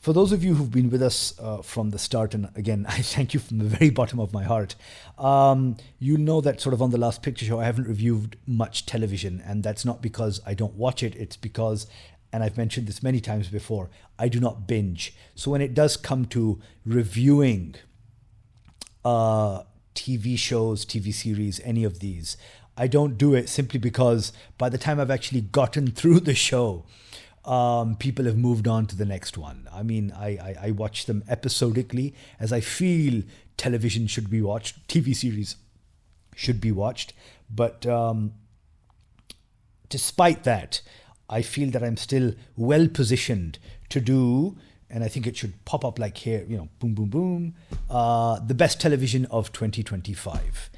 For those of you who've been with us from the start, and again, I thank you from the very bottom of my heart, you'll know that sort of on the last picture show, I haven't reviewed much television, and that's not because I don't watch it. It's because, and I've mentioned this many times before, I do not binge. So when it does come to reviewing TV shows, TV series, any of these, I don't do it simply because by the time I've actually gotten through the show, people have moved on to the next one. I mean, I watch them episodically as I feel television should be watched, TV series should be watched. But despite that, I feel that I'm still well positioned to do, and I think it should pop up like here, boom, boom, boom, the best television of 2025.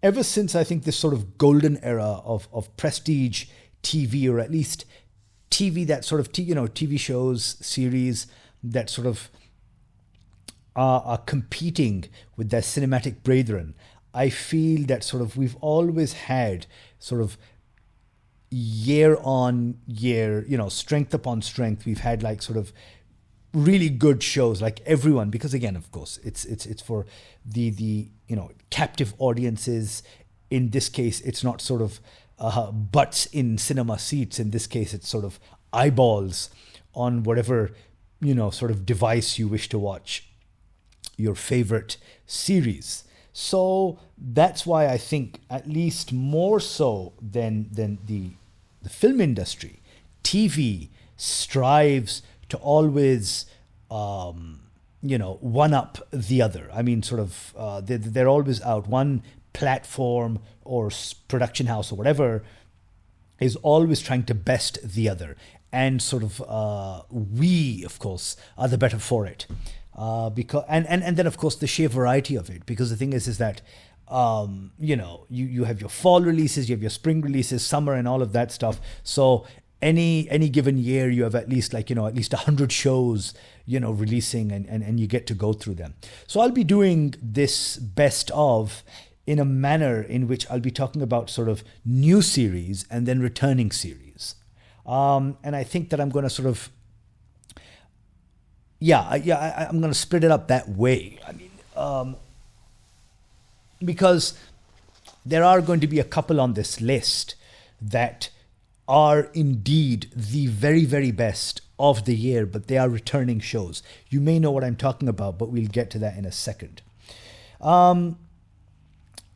Ever since I think this sort of golden era of prestige TV, or at least TV that sort of, TV shows, series that sort of are competing with their cinematic brethren, I feel that sort of we've always had sort of year on year, strength upon strength. We've had like sort of really good shows like everyone, because again, of course, it's for the captive audiences. In this case, it's not sort of butts in cinema seats. In this case, it's sort of eyeballs on whatever sort of device you wish to watch your favorite series. So that's why I think, at least more so than the film industry, TV strives to always, one up the other. I mean, sort of, they're always out. One platform or production house or whatever is always trying to best the other. And sort of, we, of course, are the better for it. Because and then, of course, the sheer variety of it. Because the thing is that, you have your fall releases, you have your spring releases, summer, and all of that stuff. So any given year, you have at least 100 shows, releasing, and you get to go through them. So I'll be doing this best of in a manner in which I'll be talking about sort of new series and then returning series. And I think that I'm going to sort of, I'm going to split it up that way. I mean, because there are going to be a couple on this list that are indeed the very, very best of the year, but they are returning shows. You may know what I'm talking about, but we'll get to that in a second.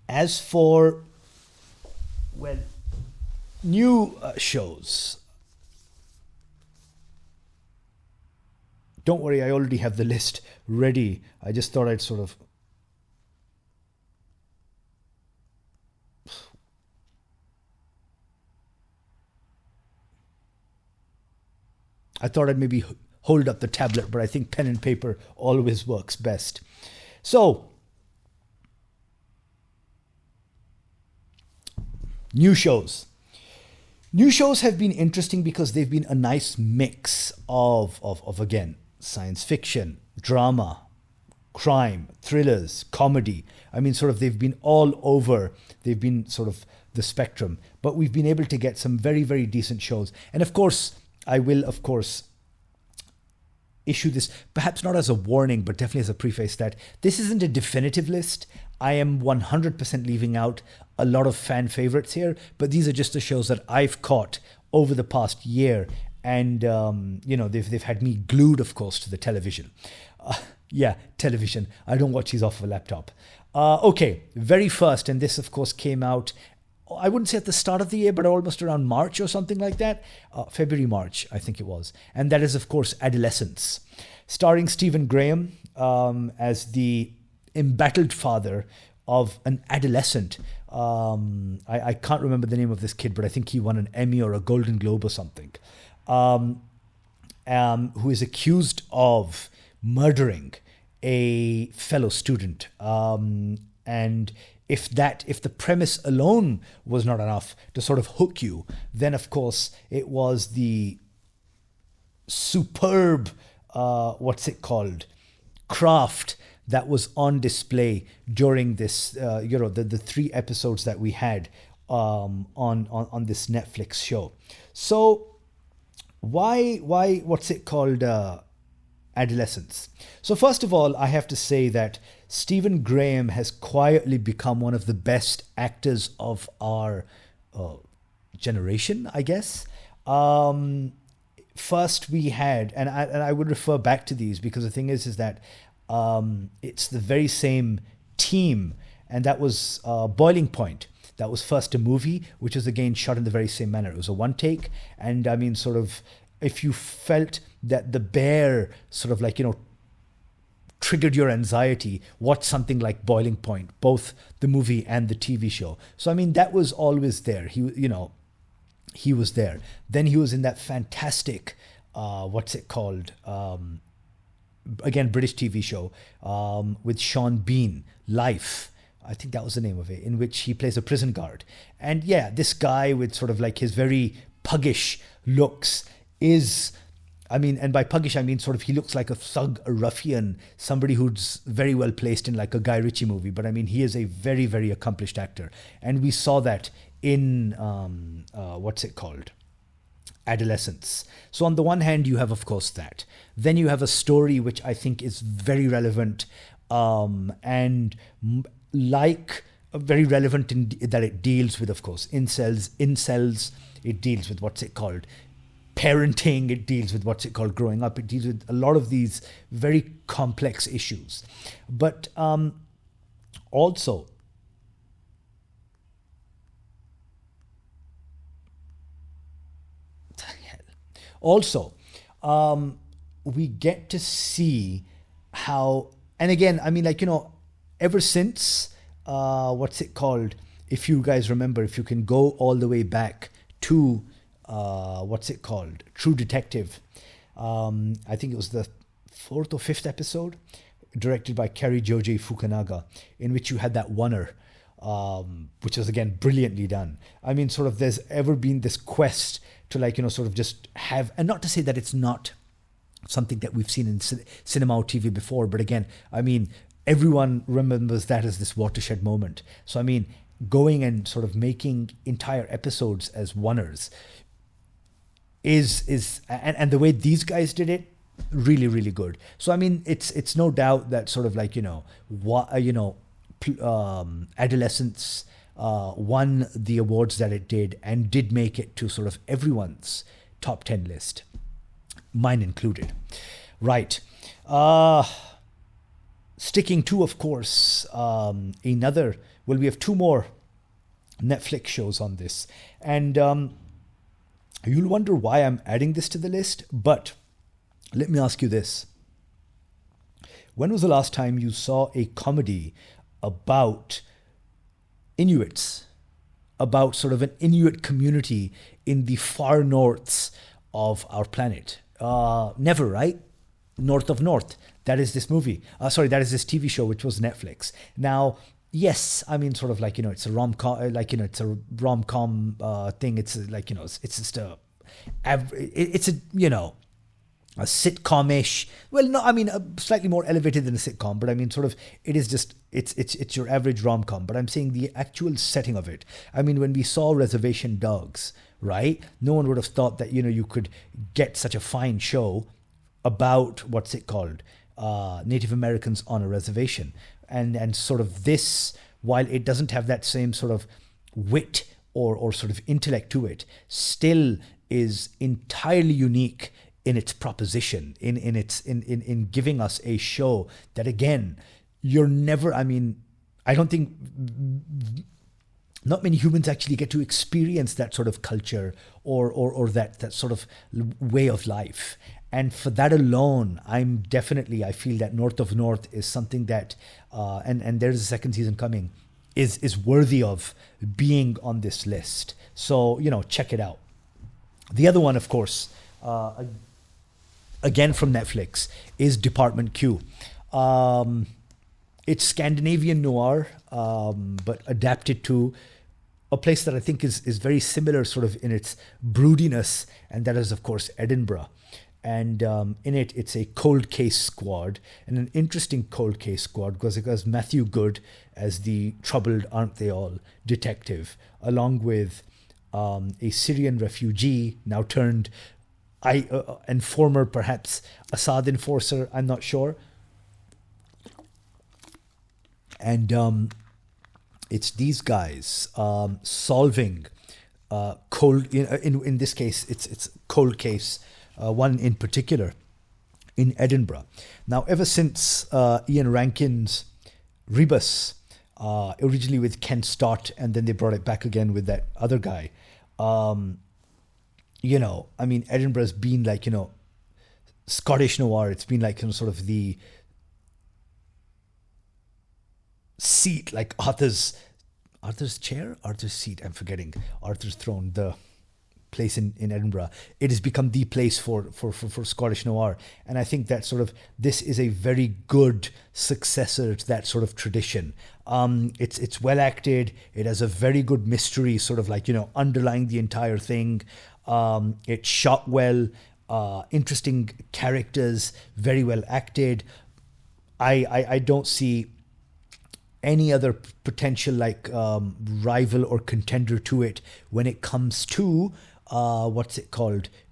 As for, new shows, don't worry, I already have the list ready. I just thought I'd sort of... I thought I'd maybe hold up the tablet, but I think pen and paper always works best. So, new shows. New shows have been interesting because they've been a nice mix of again, science fiction, drama, crime, thrillers, comedy. I mean, sort of they've been all over. They've been sort of the spectrum. But we've been able to get some very, very decent shows. And of course, I will, of course, issue this, perhaps not as a warning, but definitely as a preface, that this isn't a definitive list. I am 100% leaving out a lot of fan favorites here, but these are just the shows that I've caught over the past year. And, they've had me glued, of course, to the television. Television. I don't watch these off of a laptop. Okay, very first, and this, of course, came out, I wouldn't say at the start of the year, but almost around March or something like that. February, March, I think it was. And that is, of course, Adolescence, starring Stephen Graham as the embattled father of an adolescent. I can't remember the name of this kid, but I think he won an Emmy or a Golden Globe or something. Who is accused of murdering a fellow student. And if the premise alone was not enough to sort of hook you, then of course it was the superb, craft that was on display during this, the 3 episodes that we had on this Netflix show. So what's it called? Adolescence. So first of all, I have to say that Stephen Graham has quietly become one of the best actors of our generation, I guess. First we had, and I would refer back to these because the thing is that it's the very same team, and that was Boiling Point. That was first a movie, which was again shot in the very same manner. It was a one take, and I mean, sort of, if you felt that the bear sort of like, triggered your anxiety, watch something like Boiling Point, both the movie and the TV show. So I mean, that was always there. He was there. Then he was in that fantastic, what's it called? Again, British TV show with Sean Bean, Life. I think that was the name of it, in which he plays a prison guard. And yeah, this guy with sort of like his very puggish looks is, I mean, and by puggish, I mean sort of he looks like a thug, a ruffian, somebody who's very well placed in like a Guy Ritchie movie. But I mean, he is a very, very accomplished actor. And we saw that in, what's it called? Adolescence. So on the one hand, you have, of course, that. Then you have a story which I think is very relevant and very relevant in that it deals with, of course, incels. It deals with what's it called? Parenting. It deals with what's it called? Growing up. It deals with a lot of these very complex issues. But also, we get to see how, and again, I mean, like, ever since, what's it called? If you guys remember, if you can go all the way back to, what's it called? True Detective. I think it was the 4th or 5th episode, directed by Cary Joji Fukunaga, in which you had that oneer, which was again brilliantly done. I mean, sort of, there's ever been this quest to like, sort of just have, and not to say that it's not something that we've seen in cinema or TV before, but again, I mean, everyone remembers that as this watershed moment. So I mean, going and sort of making entire episodes as oneers is and the way these guys did it, really, really good. So I mean, it's no doubt that sort of like, Adolescence won the awards that it did, and did make it to sort of everyone's top 10 list, mine included. Right. Sticking to, of course, we have 2 more Netflix shows on this. And you'll wonder why I'm adding this to the list, but let me ask you this. When was the last time you saw a comedy about Inuits, about sort of an Inuit community in the far norths of our planet? Never, right? North of North. That is this movie. That is this TV show, which was Netflix. Now, yes, I mean, sort of like, it's a rom-com, it's a rom-com thing. It's like, it's just a sitcom-ish. Well, no, I mean, slightly more elevated than a sitcom, but I mean, sort of, it is just, it's your average rom-com. But I'm saying the actual setting of it. I mean, when we saw Reservation Dogs, right? No one would have thought that, you could get such a fine show about, what's it called? Native Americans on a reservation. And sort of this, while it doesn't have that same sort of wit or sort of intellect to it, still is entirely unique in its proposition, in giving us a show that, again, you're never, I mean, I don't think not many humans actually get to experience that sort of culture or that sort of way of life. And for that alone, I feel that North of North is something that, and there's a second season coming, is worthy of being on this list. So, check it out. The other one, of course, again from Netflix, is Department Q. It's Scandinavian noir, but adapted to a place that I think is very similar sort of in its broodiness, and that is, of course, Edinburgh. And in it's a cold case squad, and an interesting cold case squad because it has Matthew Good as the troubled, aren't they all, detective, along with a Syrian refugee, now turned and former perhaps Assad enforcer, I'm not sure. And it's these guys solving cold. In this case, it's cold case. One in particular in Edinburgh. Now, ever since Ian Rankin's Rebus, originally with Ken Stott, and then they brought it back again with that other guy. Edinburgh's been like, Scottish noir. It's been like, sort of the seat, like Arthur's seat. I'm forgetting Arthur's throne. The place in Edinburgh. It has become the place for Scottish noir, and I think that sort of this is a very good successor to that sort of tradition. It's well acted. It has a very good mystery, sort of like underlying the entire thing. It's shot well. Interesting characters, very well acted. I don't see any other potential like rival or contender to it when it comes to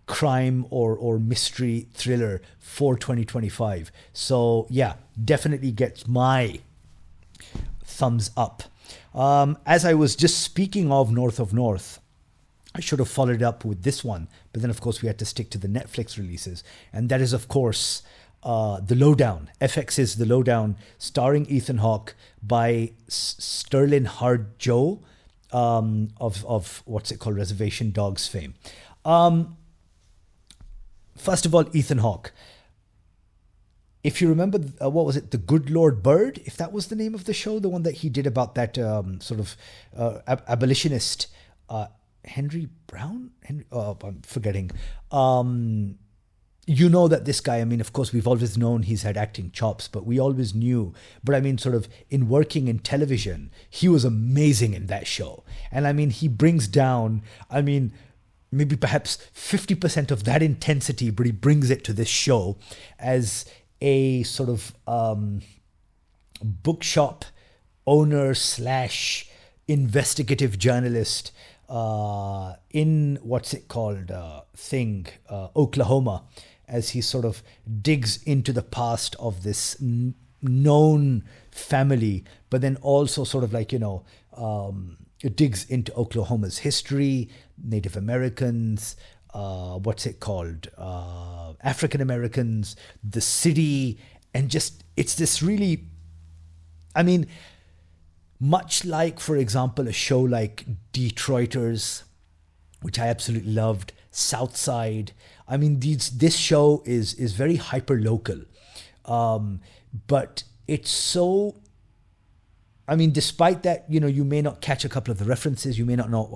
crime or mystery thriller for 2025. So yeah, definitely gets my thumbs up. As I was just speaking of North, I should have followed it up with this one, but then of course we had to stick to the Netflix releases, and that is of course The Lowdown. FX's The Lowdown, starring Ethan Hawke, by Sterling Harjo, of Reservation Dogs fame. First of all, Ethan Hawke. If you remember, what was it? The Good Lord Bird, if that was the name of the show, the one that he did about that abolitionist, Henry Brown? I'm forgetting. That this guy, of course, we've always known he's had acting chops, but we always knew. But sort of in working in television, he was amazing in that show. And he brings down, maybe perhaps 50% of that intensity, but he brings it to this show as a sort of bookshop owner / investigative journalist in Oklahoma, as he sort of digs into the past of this known family, but then also sort of like, it digs into Oklahoma's history, Native Americans, African Americans, the city, and just, it's this really, much like, for example, a show like Detroiters, which I absolutely loved, Southside. This show is very hyper local, but it's so. Despite that, you may not catch a couple of the references, you may not know.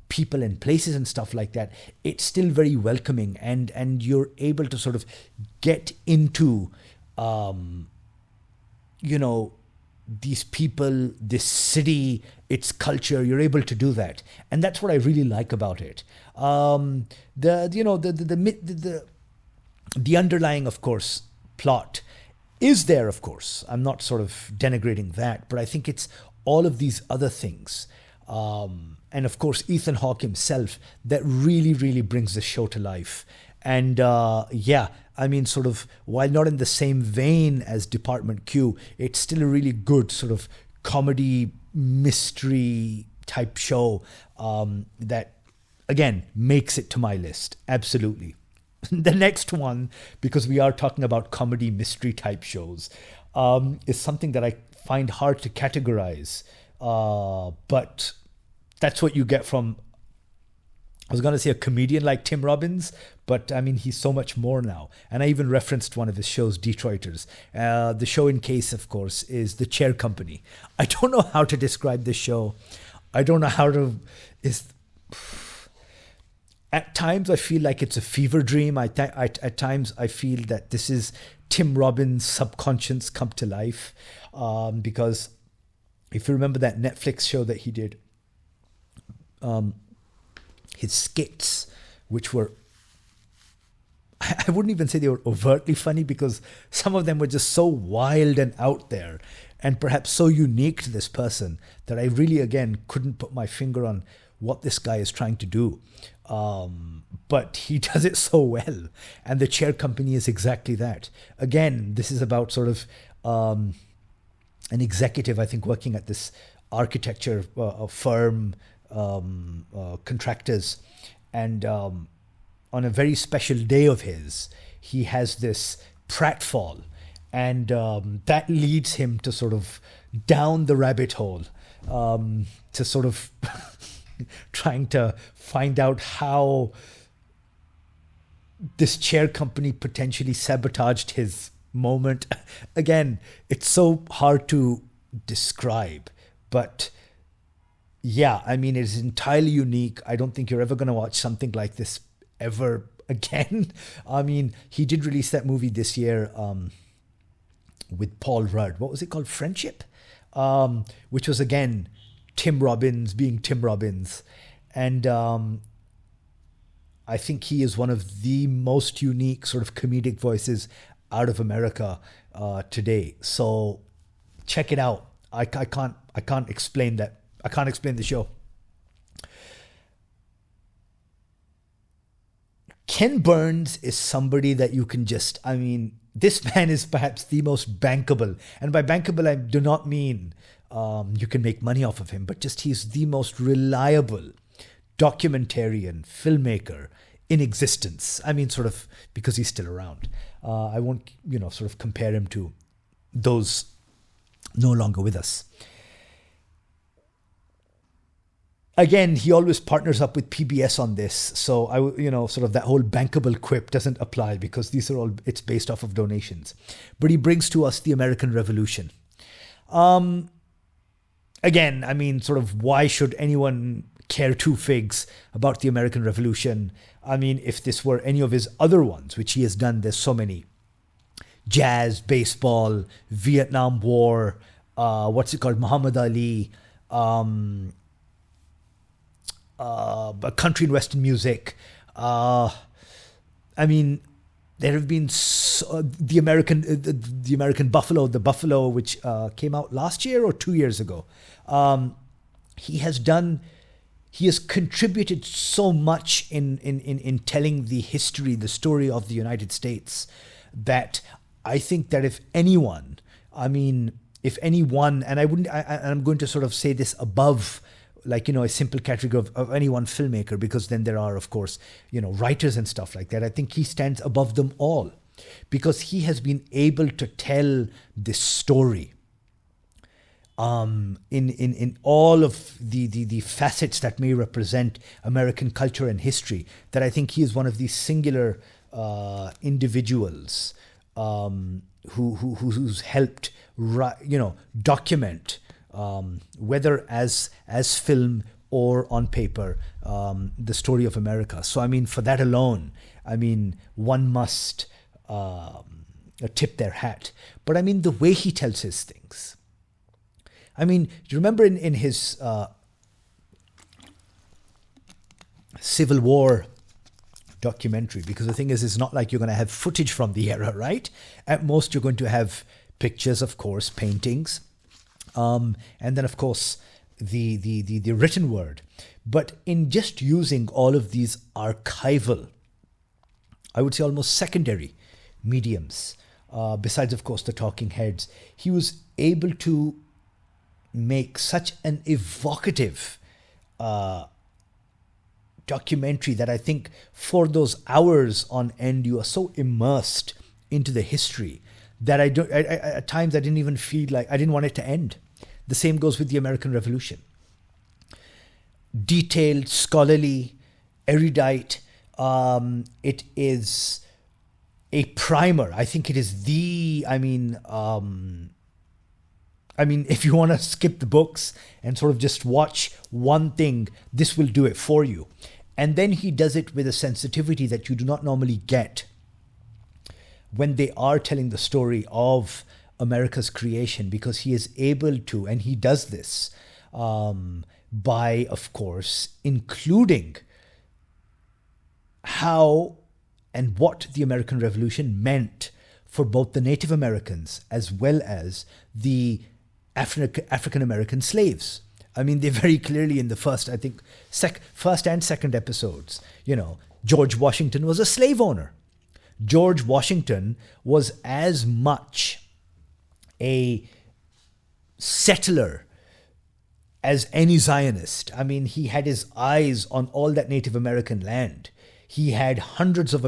People and places and stuff like that. It's still very welcoming, and you're able to sort of get into, these people, this city, its culture. You're able to do that, and that's what I really like about it. The underlying, of course, plot is there, of course. I'm not sort of denigrating that, but I think it's all of these other things, and of course Ethan Hawke himself, that really, really brings the show to life. And sort of, while not in the same vein as Department Q, it's still a really good sort of comedy mystery type show that, again, makes it to my list. Absolutely. The next one, because we are talking about comedy mystery type shows, is something that I find hard to categorize. But that's what you get from, I was going to say a comedian like Tim Robbins, but he's so much more now. And I even referenced one of his shows, Detroiters. The show in case, of course, is The Chair Company. I don't know how to describe this show. I don't know how to... At times, I feel like it's a fever dream. At times, I feel that this is Tim Robbins' subconscious come to life. Because if you remember that Netflix show that he did, his skits, which were, I wouldn't even say they were overtly funny, because some of them were just so wild and out there and perhaps so unique to this person that I really, again, couldn't put my finger on what this guy is trying to do. But he does it so well. And the chair company is exactly that. Again, this is about sort of an executive, I think, working at this architecture firm, contractors. And on a very special day of his, he has this pratfall. And that leads him to sort of down the rabbit hole, to sort of trying to find out how this chair company potentially sabotaged his moment. Again, it's so hard to describe, but yeah, I mean, it's entirely unique. I don't think you're ever going to watch something like this ever again. I mean, he did release that movie this year with Paul Rudd. What was it called? Friendship? Which was, again, Tim Robbins being Tim Robbins. And I think he is one of the most unique sort of comedic voices out of America today. So check it out. I can't explain that. I can't explain the show. Ken Burns is somebody that you can just, I mean, this man is perhaps the most bankable. And by bankable, I do not mean you can make money off of him, but just he's the most reliable documentarian, filmmaker in existence. I mean, sort of, because he's still around. I won't, sort of compare him to those no longer with us. Again, he always partners up with PBS on this. So, sort of that whole bankable quip doesn't apply because these are all, it's based off of donations. But he brings to us the American Revolution. Again, I mean, sort of, why should anyone care two figs about the American Revolution? I mean, if this were any of his other ones, which he has done, there's so many. Jazz, baseball, Vietnam War, Muhammad Ali, country and Western music. I mean, there have been the American Buffalo, the Buffalo, which came out last year or 2 years ago. He has contributed so much in telling the history, the story of the United States, that I think that if anyone, and I'm going to sort of say this above, a simple category of any one filmmaker, because then there are, of course, writers and stuff like that. I think he stands above them all because he has been able to tell this story in all of the facets that may represent American culture and history, that I think he is one of these singular individuals who's helped document, whether as film or on paper, the story of America. So I mean, for that alone, I mean, one must tip their hat. But I mean, the way he tells his things. I mean, do you remember in his Civil War documentary? Because the thing is, it's not like you're going to have footage from the era, right? At most, you're going to have pictures, of course, paintings, and then, of course, the written word. But in just using all of these archival, I would say almost secondary mediums, besides, of course, the talking heads, he was able to make such an evocative documentary that I think for those hours on end, you are so immersed into the history that at times I didn't even feel like, I didn't want it to end. The same goes with the American Revolution. Detailed, scholarly, erudite. It is a primer. I think it is if you want to skip the books and sort of just watch one thing, this will do it for you. And then he does it with a sensitivity that you do not normally get when they are telling the story of America's creation, because he is able to, and he does this by, of course, including how and what the American Revolution meant for both the Native Americans as well as the African American slaves I mean, they very clearly in the first, I think, first and second episodes, George Washington was a slave owner. George Washington was as much a settler as any Zionist. I mean, he had his eyes on all that Native American land. He had hundreds of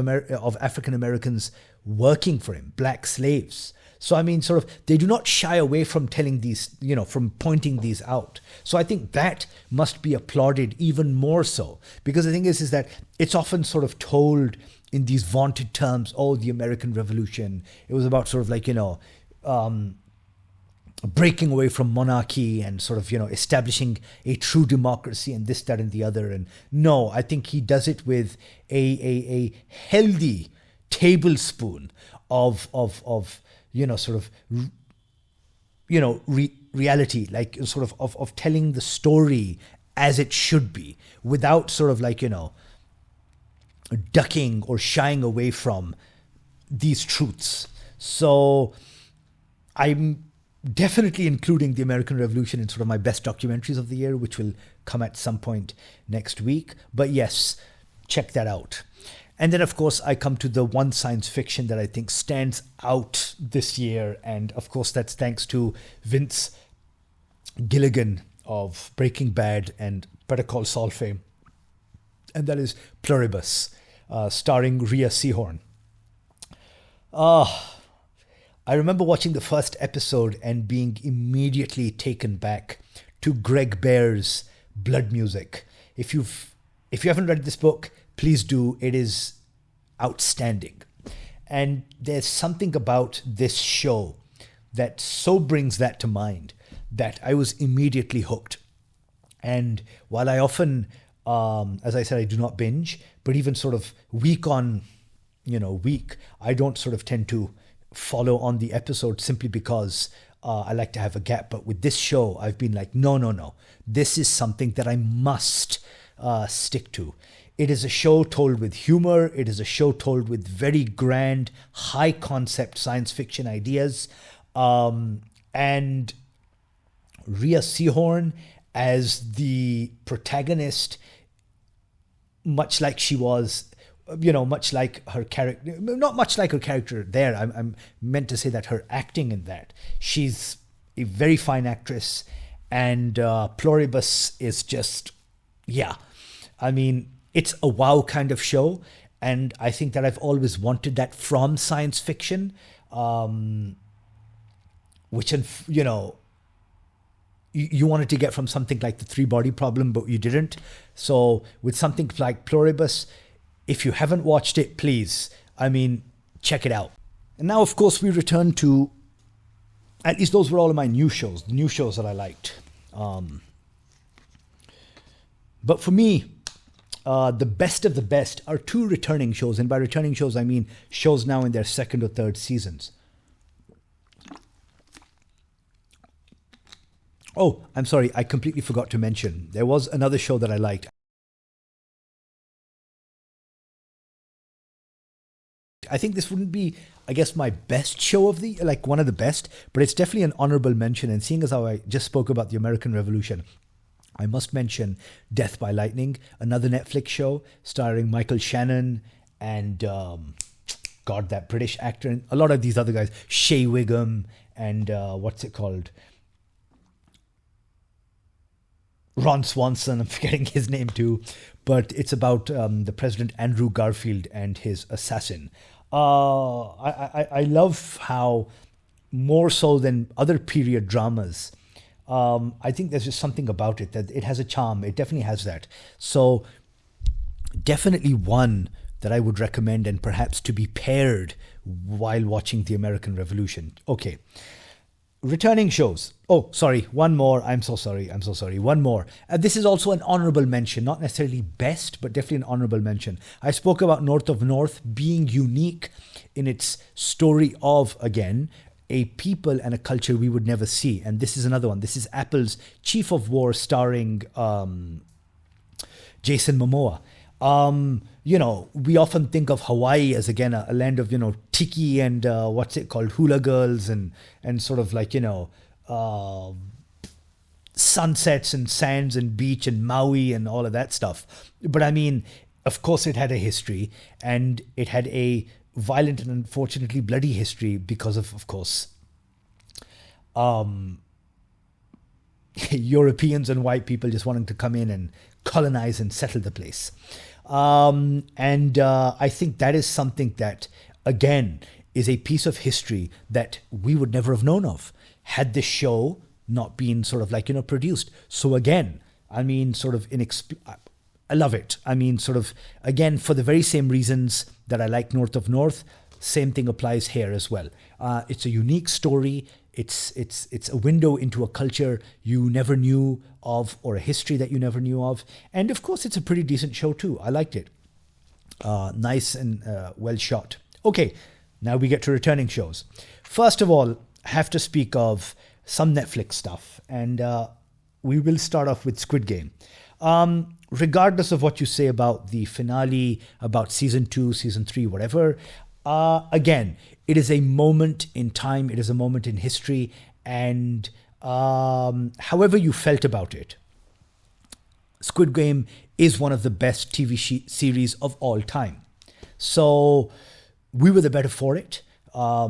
African Americans working for him, black slaves. So, I mean, sort of, they do not shy away from telling these, from pointing these out. So I think that must be applauded even more so. Because the thing is that it's often sort of told in these vaunted terms, oh, the American Revolution. It was about sort of like, breaking away from monarchy and sort of, establishing a true democracy and this, that, and the other. And no, I think he does it with a healthy tablespoon of reality, like sort of telling the story as it should be without sort of like, ducking or shying away from these truths. So I'm definitely including the American Revolution in sort of my best documentaries of the year, which will come at some point next week. But yes, check that out. And then, of course, I come to the one science fiction that I think stands out this year. And of course, that's thanks to Vince Gilligan of Breaking Bad and Better Call Saul fame. And that is Pluribus, starring Rhea Seehorn. I remember watching the first episode and being immediately taken back to Greg Bear's Blood Music. If you haven't read this book, please do. It is outstanding. And there's something about this show that so brings that to mind that I was immediately hooked. And while I often, as I said, I do not binge, but even sort of week on, week, I don't sort of tend to follow on the episode simply because I like to have a gap. But with this show, I've been like, no. This is something that I must stick to. It is a show told with humor. It is a show told with very grand, high concept science fiction ideas. And Rhea Seehorn as the protagonist, much like she was, much like her character, not much like her character there. I'm meant to say that her acting in that. She's a very fine actress, and Pluribus is just, I mean, it's a wow kind of show, and I think that I've always wanted that from science fiction, which, you wanted to get from something like the three-body problem, but you didn't. So with something like Pluribus, if you haven't watched it, please, check it out. And now, of course, we return to, at least those were all of my new shows, the new shows that I liked. But for me, the best of the best are two returning shows. And by returning shows, I mean shows now in their second or third seasons. Oh, I'm sorry, I completely forgot to mention. There was another show that I liked. I think this wouldn't be, I guess, my best show of the, like one of the best, but it's definitely an honorable mention. And seeing as how I just spoke about the American Revolution, I must mention Death by Lightning, another Netflix show starring Michael Shannon and, that British actor, and a lot of these other guys, Shea Wiggum and Ron Swanson, I'm forgetting his name too, but it's about the President Andrew Garfield and his assassin. I love how, more so than other period dramas, I think there's just something about it that it has a charm. It definitely has that. So definitely one that I would recommend, and perhaps to be paired while watching the American Revolution. Okay. Returning shows. Oh, sorry. One more. I'm so sorry. One more. This is also an honorable mention. Not necessarily best, but definitely an honorable mention. I spoke about North of North being unique in its story of, again, a people and a culture we would never see. And this is another one. This is Apple's Chief of War starring Jason Momoa. We often think of Hawaii as, again, a land of, tiki and hula girls and sort of like, sunsets and sands and beach and Maui and all of that stuff. But I mean, of course, it had a history, and it had a violent and unfortunately bloody history because of course, Europeans and white people just wanting to come in and colonize and settle the place. And I think that is something that, again, is a piece of history that we would never have known of had this show not been sort of like, produced. So again, I mean, sort of I love it. I mean, sort of, again, for the very same reasons that I like North of North, same thing applies here as well. It's a unique story. It's a window into a culture you never knew of, or a history that you never knew of. And of course, it's a pretty decent show too. I liked it. Nice and well shot. Okay, now we get to returning shows. First of all, I have to speak of some Netflix stuff. And we will start off with Squid Game. Regardless of what you say about the finale, about season 2, season 3, whatever, again, it is a moment in time, it is a moment in history, and however you felt about it, Squid Game is one of the best TV series of all time. So we were the better for it. I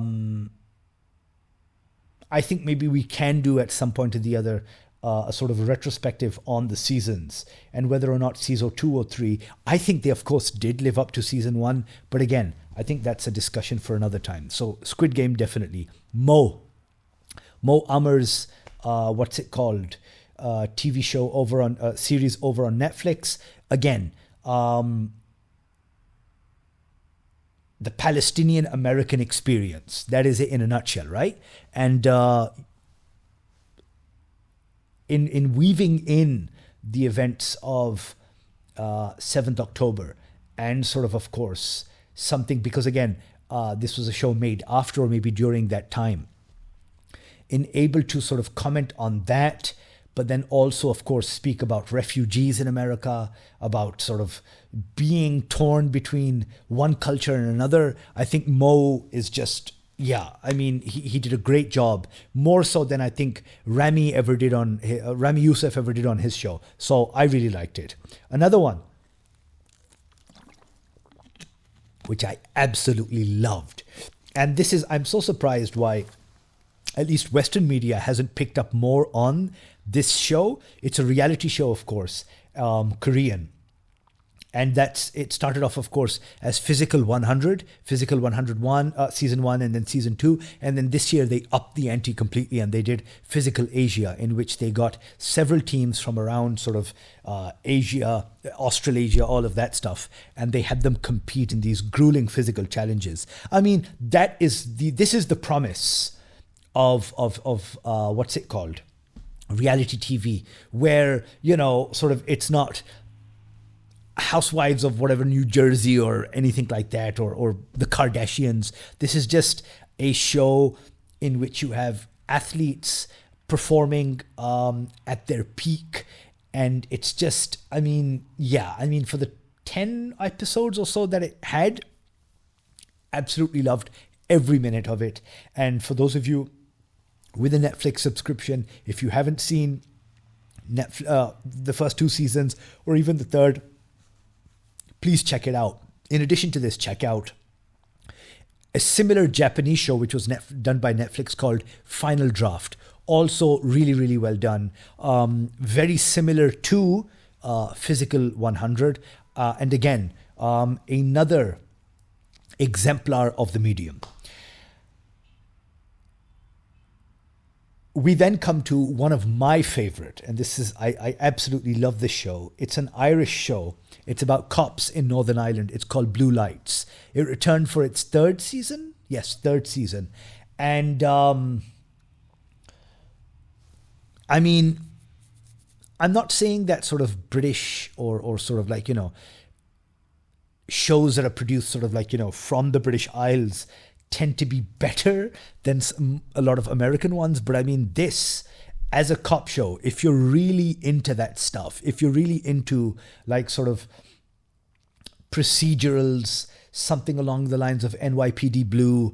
think maybe we can do at some point or the other a sort of a retrospective on the seasons and whether or not season 2 or 3. I think they, of course, did live up to season 1. But again, I think that's a discussion for another time. So Squid Game, definitely. Mo Amer's, what's it called? TV show over on, series over on Netflix. Again, the Palestinian American experience. That is it in a nutshell, right? And in weaving in the events of 7th October and sort of course, something, because again, this was a show made after or maybe during that time, in able to sort of comment on that, but then also, of course, speak about refugees in America, about sort of being torn between one culture and another. I think Mo is just, yeah, I mean, he did a great job, more so than I think Rami Youssef ever did on his show. So I really liked it. Another one, which I absolutely loved, and this is, I'm so surprised why at least Western media hasn't picked up more on this show. It's a reality show, of course, Korean. And it started off, of course, as Physical 100, Physical 101, season 1, and then season 2. And then this year they upped the ante completely and they did Physical Asia, in which they got several teams from around sort of Asia, Australasia, all of that stuff. And they had them compete in these grueling physical challenges. I mean, this is the promise of what's it called? Reality TV, where, sort of it's not Housewives of whatever New Jersey or anything like that, or the Kardashians. This is just a show in which you have athletes performing at their peak, and it's just, for the 10 episodes or so that it had, absolutely loved every minute of it. And for those of you with a Netflix subscription, if you haven't seen the first 2 seasons or even the third, please check it out. In addition to this, check out a similar Japanese show which was done by Netflix called Final Draft. Also really, really well done. Very similar to Physical 100. And again, another exemplar of the medium. We then come to one of my favorite, and this is, I absolutely love this show. It's an Irish show. It's about cops in Northern Ireland. It's called Blue Lights. It returned for its 3rd season. Yes, 3rd season. And, I'm not saying that sort of British or sort of like, shows that are produced sort of like, from the British Isles tend to be better than a lot of American ones. But I mean, this, as a cop show, if you're really into that stuff, if you're really into like sort of procedurals, something along the lines of NYPD Blue,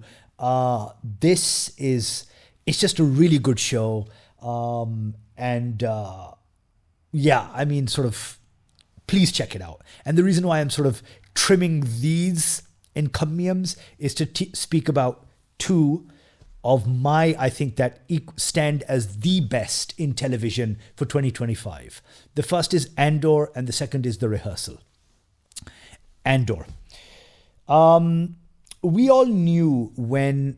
it's just a really good show. And yeah, I mean, sort of, please check it out. And the reason why I'm sort of trimming these encomiums is to speak about two of my, I think, that stand as the best in television for 2025. The first is Andor, and the second is The Rehearsal. Andor. We all knew when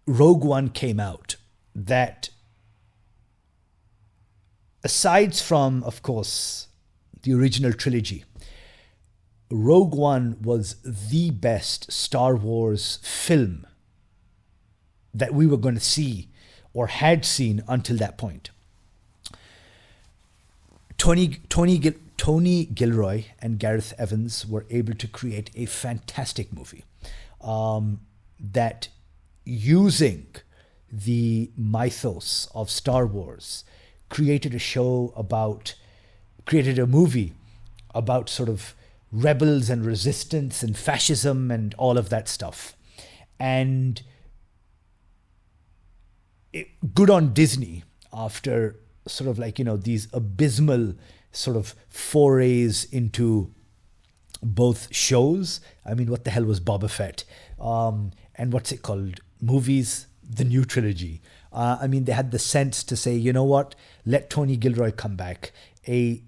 Rogue One came out that aside from, of course, the original trilogy, Rogue One was the best Star Wars film that we were going to see or had seen until that point. Tony Gilroy and Gareth Evans were able to create a fantastic movie that, using the mythos of Star Wars, created a movie about sort of rebels and resistance and fascism and all of that stuff. And good on Disney after sort of like, these abysmal sort of forays into both shows. I mean, what the hell was Boba Fett? And what's it called? Movies, the new trilogy. I mean, they had the sense to say, you know what? Let Tony Gilroy come back, a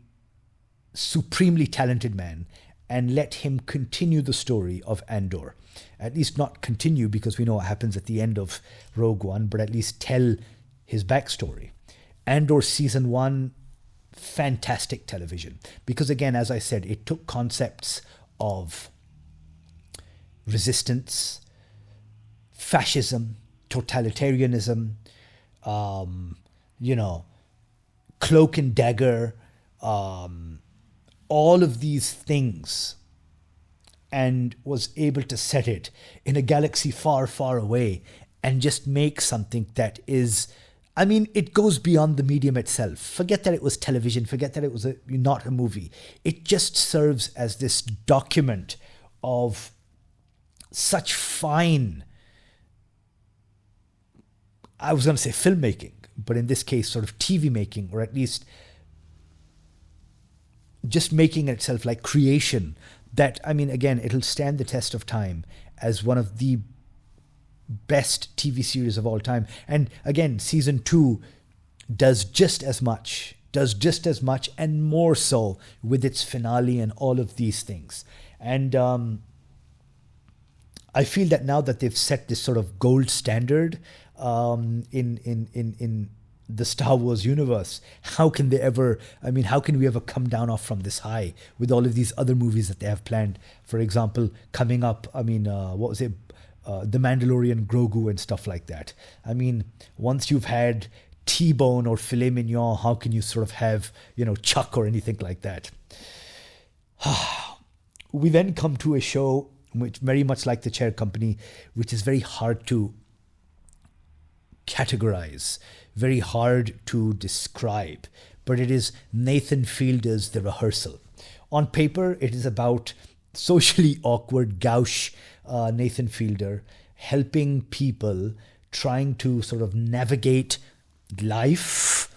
supremely talented man, and let him continue the story of Andor. At least not continue, because we know what happens at the end of Rogue One, but at least tell his backstory. Andor Season 1, fantastic television. Because again, as I said, it took concepts of resistance, fascism, totalitarianism, cloak and dagger, all of these things, and was able to set it in a galaxy far, far away and just make something that is, I mean, it goes beyond the medium itself. Forget that it was television, forget that it was not a movie. It just serves as this document of such fine, I was going to say filmmaking, but in this case, sort of TV making, or at least just making itself like creation that, I mean, again, it'll stand the test of time as one of the best TV series of all time. And again, season 2 does just as much and more so with its finale and all of these things. And I feel that now that they've set this sort of gold standard in the Star Wars universe, how can we ever come down off from this high with all of these other movies that they have planned? For example, coming up, The Mandalorian, Grogu and stuff like that. I mean, once you've had T-bone or filet mignon, how can you sort of have, chuck or anything like that? We then come to a show which, very much like The Chair Company, which is very hard to categorize, very hard to describe, but it is Nathan Fielder's The Rehearsal. On paper, it is about socially awkward, gauche Nathan Fielder helping people trying to sort of navigate life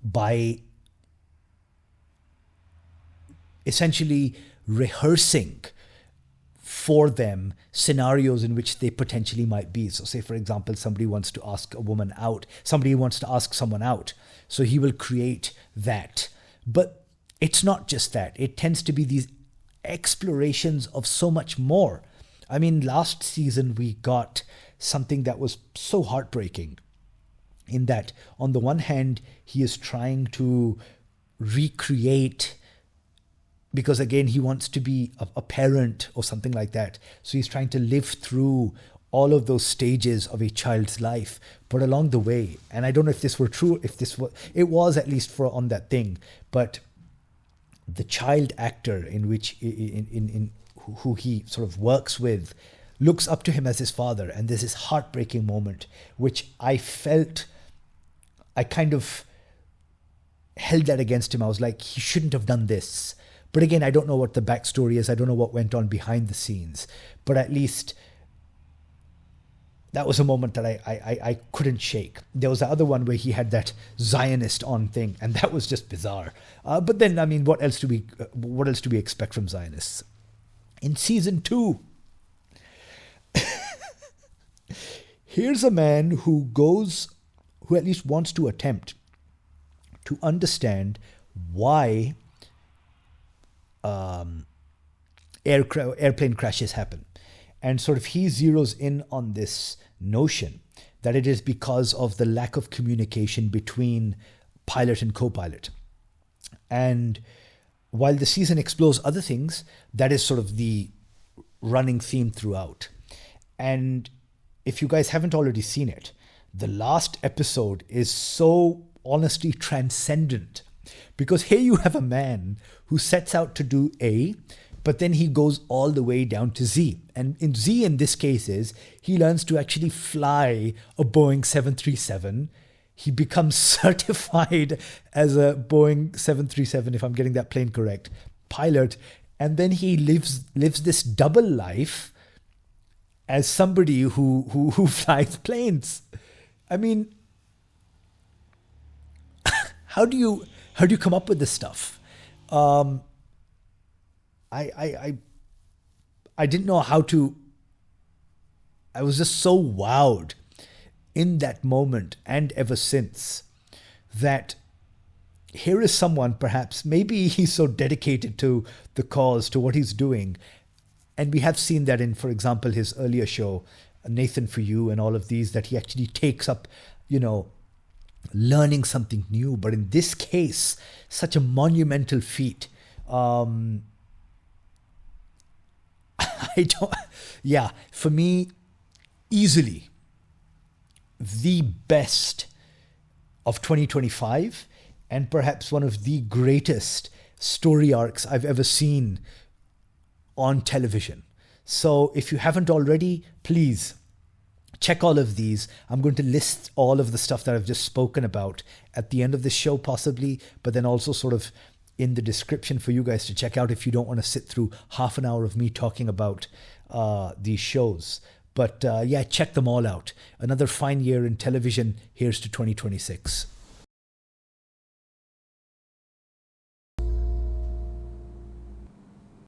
by essentially rehearsing for them scenarios in which they potentially might be. So say, for example, somebody wants to ask a woman out, somebody wants to ask someone out. So he will create that. But it's not just that. It tends to be these explorations of so much more. I mean, last season we got something that was so heartbreaking, in that on the one hand, he is trying to recreate, because again, he wants to be a parent or something like that. So he's trying to live through all of those stages of a child's life. But along the way, and I don't know if this were true, it was at least for on that thing, but the child actor in which, who he sort of works with, looks up to him as his father. And there's this heartbreaking moment, which I felt, I kind of held that against him. I was like, he shouldn't have done this. But again, I don't know what the backstory is. I don't know what went on behind the scenes. But at least that was a moment that I couldn't shake. There was the other one where he had that Zionist on thing, and that was just bizarre. But then, I mean, what else do we expect from Zionists? In season 2, here's a man who at least wants to attempt to understand why airplane crashes happen. And sort of he zeroes in on this notion that it is because of the lack of communication between pilot and co-pilot. And while the season explores other things, that is sort of the running theme throughout. And if you guys haven't already seen it, the last episode is so honestly transcendent, because here you have a man who sets out to do A, but then he goes all the way down to Z. And in Z, in this case, is he learns to actually fly a Boeing 737. He becomes certified as a Boeing 737, if I'm getting that plane correct, pilot. And then he lives this double life as somebody who flies planes. I mean, how do you come up with this stuff? I didn't know how to. I was just so wowed in that moment and ever since that here is someone, perhaps, maybe he's so dedicated to the cause, to what he's doing. And we have seen that in, for example, his earlier show, Nathan For You, and all of these, that he actually takes up, learning something new. But in this case, such a monumental feat. For me, easily the best of 2025, and perhaps one of the greatest story arcs I've ever seen on television. So if you haven't already, please check all of these. I'm going to list all of the stuff that I've just spoken about at the end of the show, possibly, but then also sort of in the description for you guys to check out if you don't want to sit through half an hour of me talking about these shows. But check them all out. Another fine year in television. Here's to 2026.